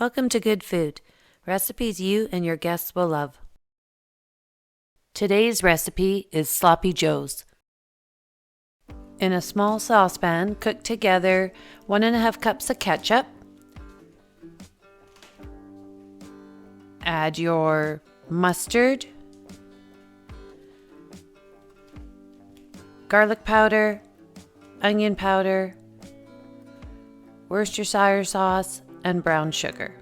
Welcome to Good Food, recipes you and your guests will love. Today's recipe is Sloppy Joes. In a small saucepan, cook together 1.5 cups of ketchup. Add your mustard, garlic powder, onion powder, Worcestershire sauce, and brown sugar.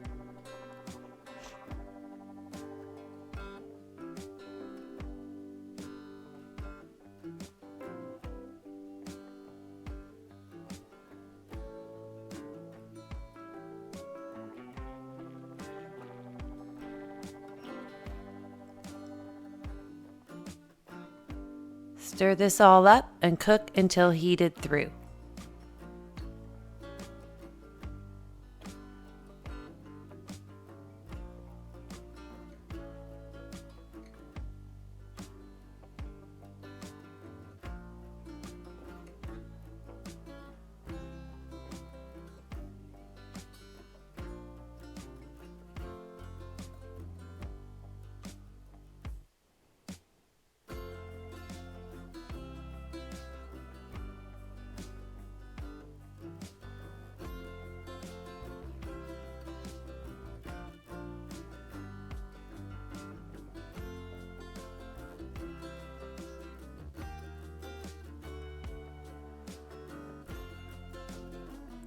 Stir this all up and cook until heated through.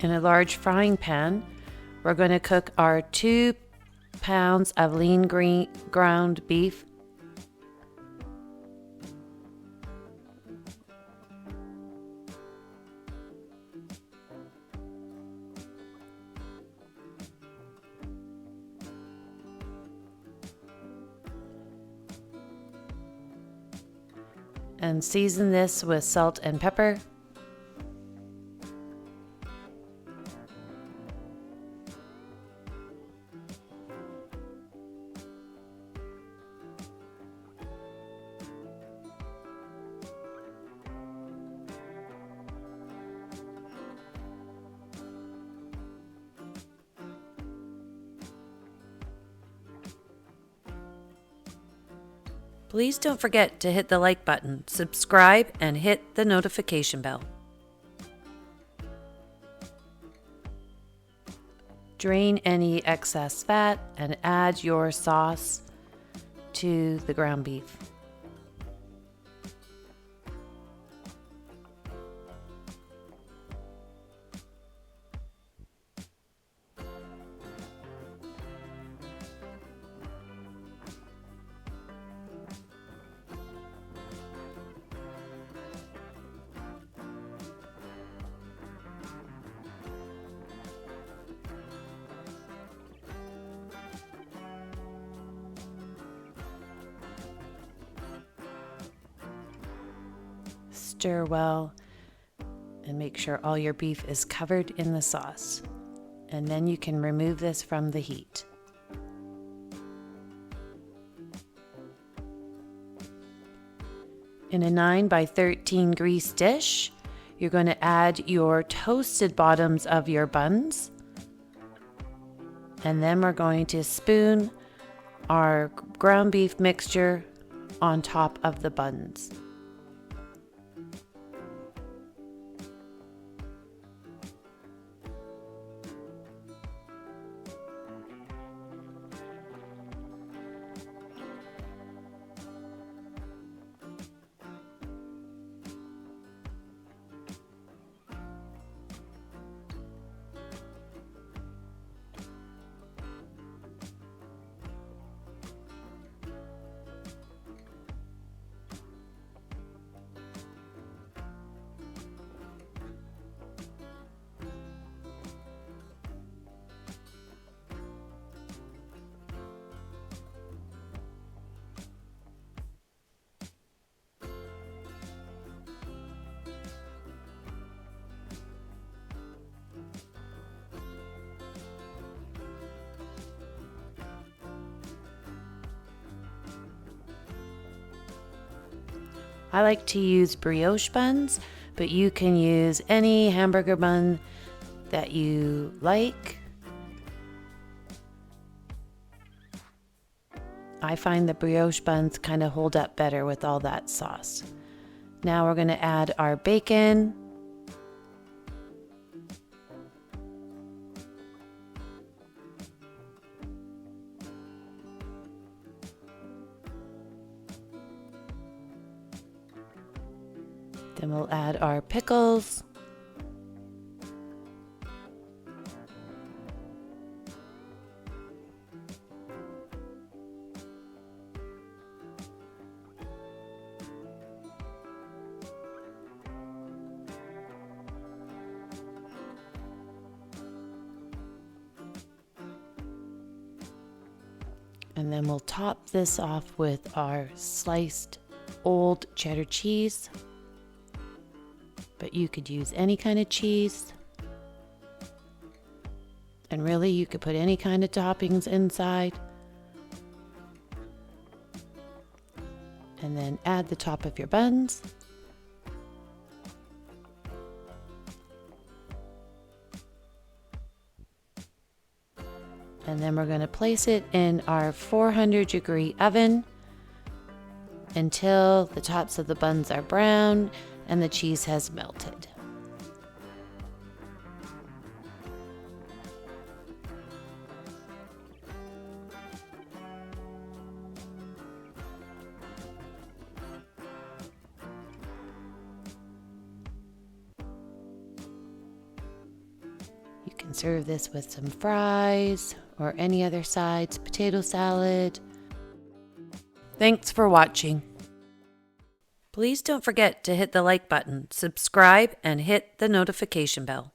In a large frying pan, we're going to cook our 2 pounds of lean ground beef. And season this with salt and pepper. Please don't forget to hit the like button, subscribe, and hit the notification bell. Drain any excess fat and add your sauce to the ground beef. Stir well and make sure all your beef is covered in the sauce. And then you can remove this from the heat. In a 9 by 13 grease dish, you're going to add your toasted bottoms of your buns. And then we're going to spoon our ground beef mixture on top of the buns. I like to use brioche buns, but you can use any hamburger bun that you like. I find the brioche buns kind of hold up better with all that sauce. Now we're going to add our bacon. Then we'll add our pickles. And then we'll top this off with our sliced old cheddar cheese. But you could use any kind of cheese. And really, you could put any kind of toppings inside. And then add the top of your buns. And then we're going to place it in our 400-degree oven until the tops of the buns are brown and the cheese has melted. You can serve this with some fries or any other sides, potato salad. Thanks for watching. Please don't forget to hit the like button, subscribe, and hit the notification bell.